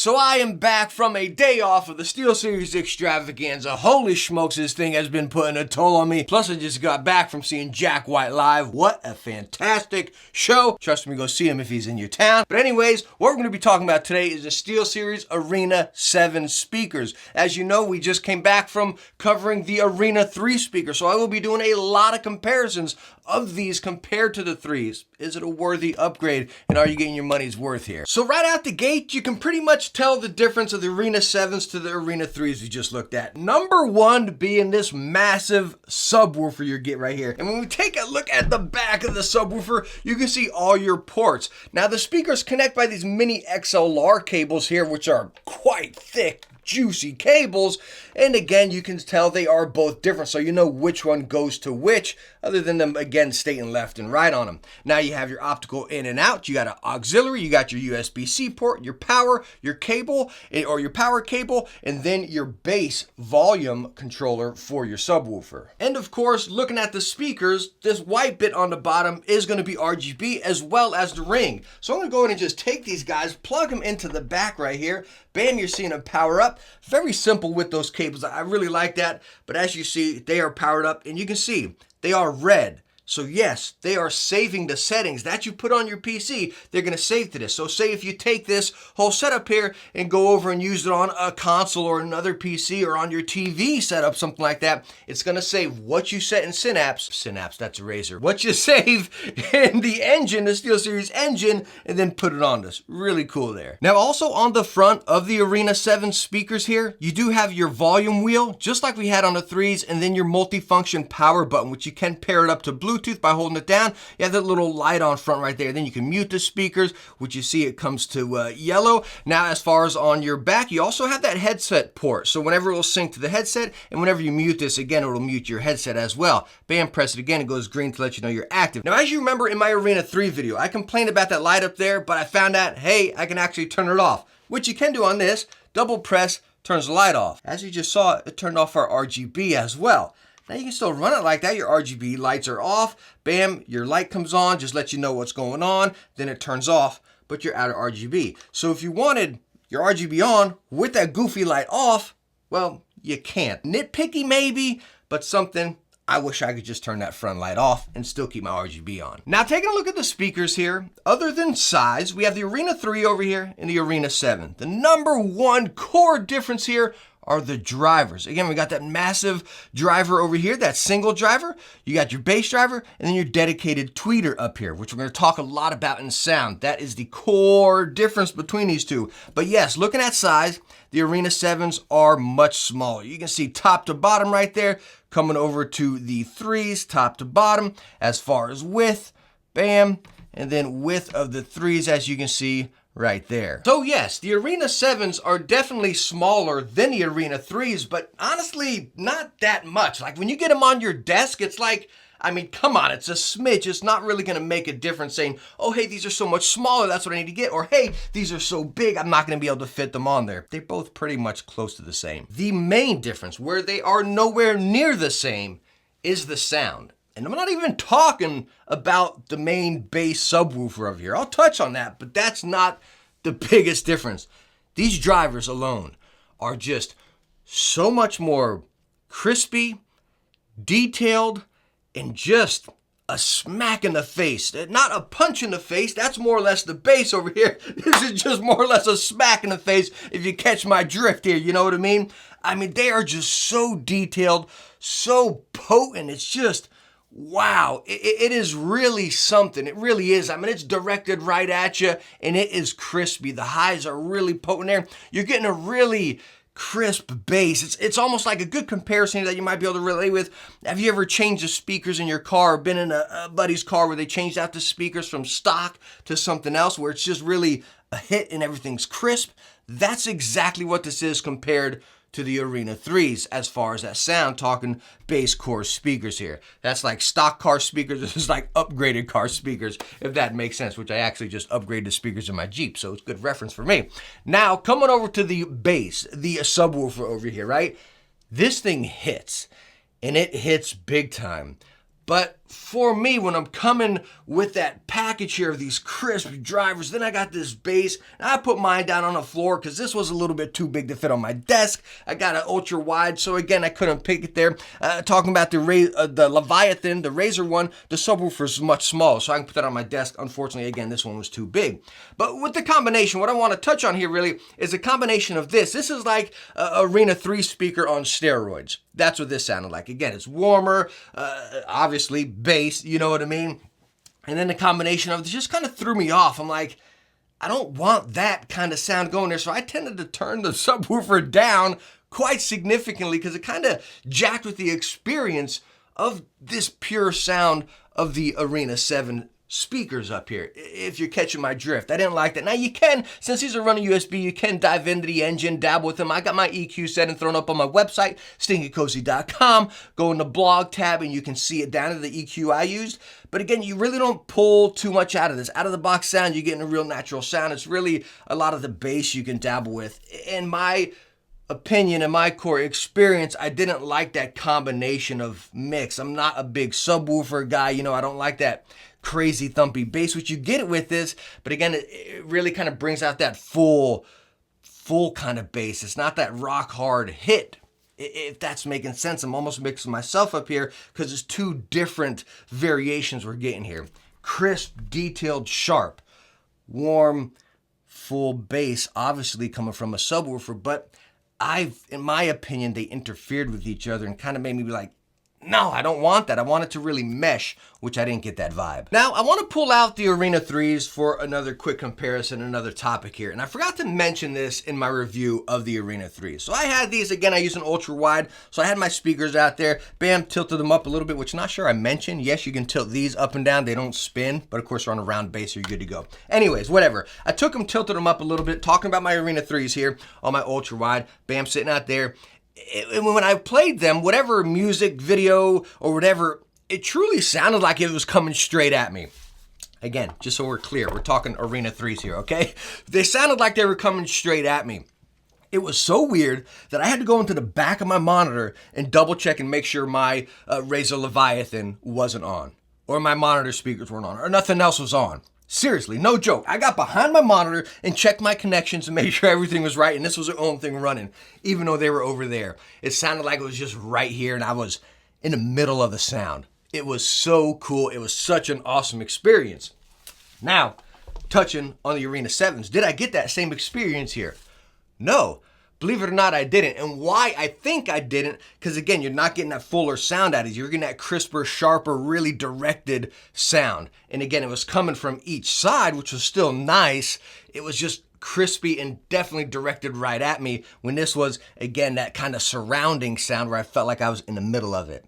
So I am back from a day off of the SteelSeries extravaganza. Holy smokes, this thing has been putting a toll on me. Plus, I just got back from seeing Jack White live. What a fantastic show. Trust me, go see him if he's in your town. But anyways, what we're going to be talking about today is the SteelSeries Arena 7 speakers. As you know, we just came back from covering the Arena 3 speaker, so I will be doing a lot of comparisons of these compared to the 3s. Is it a worthy upgrade, and are you getting your money's worth here? So right out the gate, you can pretty much tell the difference of the Arena 7s to the Arena 3s we just looked at. Number one being this massive subwoofer you get right here. And when we take a look at the back of the subwoofer, you can see all your ports. Now the speakers connect by these mini XLR cables here, which are quite thick, juicy cables, and again you can tell they are both different, so you know which one goes to which, other than them again stating left and right on them. Now you have your optical in and out, you got an auxiliary, you got your USB-C port, your power, your cable, or your power cable, and then your bass volume controller for your subwoofer. And of course, looking at the speakers, this white bit on the bottom is going to be RGB as well as the ring. So I'm going to go ahead and just take these guys, plug them into the back right here. Bam, you're seeing them power up. Very simple with those cables. I really like that. But as you see, they are powered up, and you can see they are red. So yes, they are saving the settings that you put on your PC. They're going to save to this. So say if you take this whole setup here and go over and use it on a console or another PC or on your TV setup, something like that, it's going to save what you set in Synapse, that's a razor, what you save in the engine, the SteelSeries engine, and then put it on this. Really cool there. Now also on the front of the Arena 7 speakers here, you do have your volume wheel, just like we had on the 3s, and then your multifunction power button, which you can pair it up to Bluetooth by holding it down. You have that little light on front right there. Then you can mute the speakers, which you see it comes to yellow. Now, as far as on your back, you also have that headset port. So whenever it will sync to the headset, and whenever you mute this, again, it will mute your headset as well. Bam, press it again, it goes green to let you know you're active. Now, as you remember in my Arena 3 video, I complained about that light up there, but I found out, hey, I can actually turn it off, which you can do on this. Double press, turns the light off. As you just saw, it turned off our RGB as well. Now you can still run it like that. Your RGB lights are off. Bam, your light comes on, just let you know what's going on. Then it turns off, but you're out of RGB. So if you wanted your RGB on with that goofy light off, well, you can't. Nitpicky maybe, but something I wish I could just turn that front light off and still keep my RGB on. Now taking a look at the speakers here, other than size, we have the Arena 3 over here and the Arena 7. The number one core difference here are the drivers. Again, we got that massive driver over here, that single driver. You got your bass driver, and then your dedicated tweeter up here, which we're going to talk a lot about in sound. That is the core difference between these two. But yes, looking at size, the Arena 7s are much smaller. You can see top to bottom right there, coming over to the 3s, top to bottom. As far as width, bam, and then width of the 3s, as you can see, right there. So yes, the Arena 7s are definitely smaller than the Arena 3s, but honestly, not that much. Like when you get them on your desk, it's like, I mean, come on, it's a smidge. It's not really going to make a difference saying, oh, hey, these are so much smaller, that's what I need to get. Or, hey, these are so big, I'm not going to be able to fit them on there. They're both pretty much close to the same. The main difference, where they are nowhere near the same, is the sound. And I'm not even talking about the main bass subwoofer over here. I'll touch on that, but that's not the biggest difference. These drivers alone are just so much more crispy, detailed, and just a smack in the face. Not a punch in the face, that's more or less the bass over here. This is just more or less a smack in the face, if you catch my drift here, you know what I mean? I mean, they are just so detailed, so potent, it's just, wow, it is really something. It really is. I mean, it's directed right at you, and it is crispy. The highs are really potent there. You're getting a really crisp bass. It's almost like a good comparison that you might be able to relate with. Have you ever changed the speakers in your car, or been in a buddy's car where they changed out the speakers from stock to something else, where it's just really a hit and everything's crisp? That's exactly what this is compared to the Arena 3s as far as that sound, talking bass core speakers here. That's like stock car speakers. This is like upgraded car speakers, if that makes sense, which I actually just upgraded the speakers in my Jeep, so it's good reference for me. Now, coming over to the bass, the subwoofer over here, right? This thing hits, and it hits big time. But for me, when I'm coming with that package here of these crisp drivers, then I got this bass, and I put mine down on the floor because this was a little bit too big to fit on my desk. I got an ultra wide, so again, I couldn't pick it there. Talking about the Leviathan, the Razor one, the subwoofer is much smaller, so I can put that on my desk. Unfortunately, again, this one was too big. But with the combination, what I want to touch on here really is a combination of this. This is like a Arena 3 speaker on steroids. That's what this sounded like. Again, it's warmer, obviously bass, you know what I mean? And then the combination of it just kind of threw me off. I'm like, I don't want that kind of sound going there. So I tended to turn the subwoofer down quite significantly because it kind of jacked with the experience of this pure sound of the Arena 7 speakers up here, if you're catching my drift. I didn't like that. Now you can, since these are running USB, you can dive into the engine, dabble with them. I got my EQ setting thrown up on my website, stinkycozy.com. Go in the blog tab and you can see it down to the EQ I used. But again, you really don't pull too much out of this. Out of the box sound, you're getting a real natural sound. It's really a lot of the bass you can dabble with. In my opinion, in my core experience, I didn't like that combination of mix. I'm not a big subwoofer guy. You know, I don't like that crazy thumpy bass, which you get it with this, but again, it really kind of brings out that full kind of bass. It's not that rock hard hit, if that's making sense. I'm almost mixing myself up here because it's two different variations we're getting here. Crisp, detailed, sharp, warm, full bass, obviously coming from a subwoofer, but in my opinion, they interfered with each other and kind of made me be like, no, I don't want that. I want it to really mesh, which I didn't get that vibe. Now, I want to pull out the Arena 3s for another quick comparison, another topic here. And I forgot to mention this in my review of the Arena 3s. So I had these, again, I use an ultra wide. So I had my speakers out there, bam, tilted them up a little bit, which I'm not sure I mentioned. Yes, you can tilt these up and down. They don't spin, but of course they're on a round base, so you're good to go. Anyways, whatever. I took them, tilted them up a little bit, talking about my Arena 3s here on my ultra wide, bam, sitting out there. When I played them, whatever music, video, or whatever, it truly sounded like it was coming straight at me. Again, just so we're clear, we're talking Arena 3s here, okay? They sounded like they were coming straight at me. It was so weird that I had to go into the back of my monitor and double check and make sure my Razer Leviathan wasn't on, or my monitor speakers weren't on, or nothing else was on. Seriously, no joke. I got behind my monitor and checked my connections and made sure everything was right, and this was the only thing running, even though they were over there. It sounded like it was just right here, and I was in the middle of the sound. It was so cool. It was such an awesome experience. Now, touching on the Arena 7s, did I get that same experience here? No. Believe it or not, I didn't. And why I think I didn't, because again, you're not getting that fuller sound out of it. You're getting that crisper, sharper, really directed sound. And again, it was coming from each side, which was still nice. It was just crispy and definitely directed right at me, when this was, again, that kind of surrounding sound where I felt like I was in the middle of it.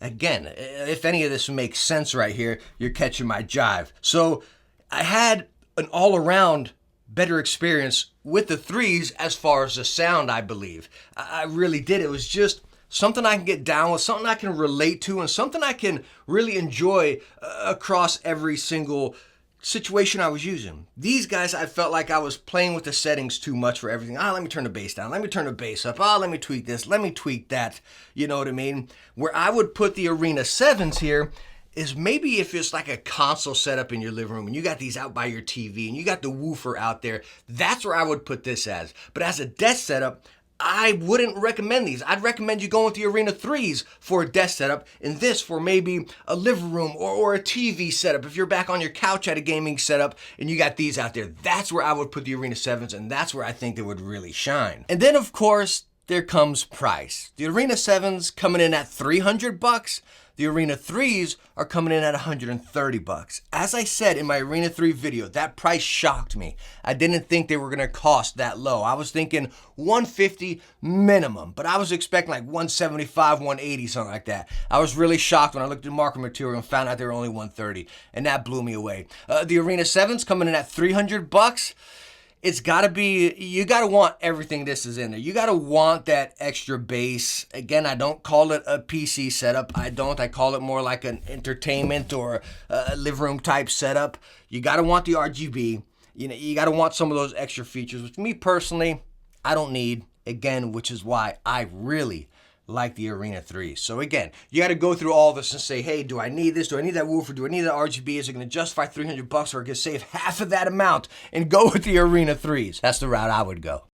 Again, if any of this makes sense right here, you're catching my jive. So I had an all-around better experience with the 3s as far as the sound, I believe. I really did. It was just something I can get down with, something I can relate to, and something I can really enjoy across every single situation I was using. These guys, I felt like I was playing with the settings too much for everything. Let me turn the bass down. Let me turn the bass up. Let me tweak this. Let me tweak that. You know what I mean? Where I would put the Arena 7s here is maybe if it's like a console setup in your living room and you got these out by your TV and you got the woofer out there, that's where I would put this as. But as a desk setup, I wouldn't recommend these. I'd recommend you going with the Arena 3s for a desk setup, and this for maybe a living room or a TV setup. If you're back on your couch at a gaming setup and you got these out there, that's where I would put the Arena 7s, and that's where I think they would really shine. And then of course, there comes price. The Arena 7s coming in at $300. The Arena 3s are coming in at $130. As I said in my Arena 3 video, that price shocked me. I didn't think they were gonna cost that low. I was thinking $150 minimum, but I was expecting like $175, $180, something like that. I was really shocked when I looked at market material and found out they were only $130, and that blew me away. The Arena 7s coming in at $300. It's gotta be, you gotta want everything this is in there. You gotta want that extra bass. Again, I don't call it a PC setup. I call it more like an entertainment or a living room type setup. You gotta want the RGB. You know, you gotta want some of those extra features, which me personally, I don't need. Again, which is why I really like the Arena 3s. So again, you got to go through all this and say, hey, do I need this? Do I need that woofer? Do I need that RGB? Is it going to justify $300 or I could save half of that amount and go with the Arena 3s? That's the route I would go.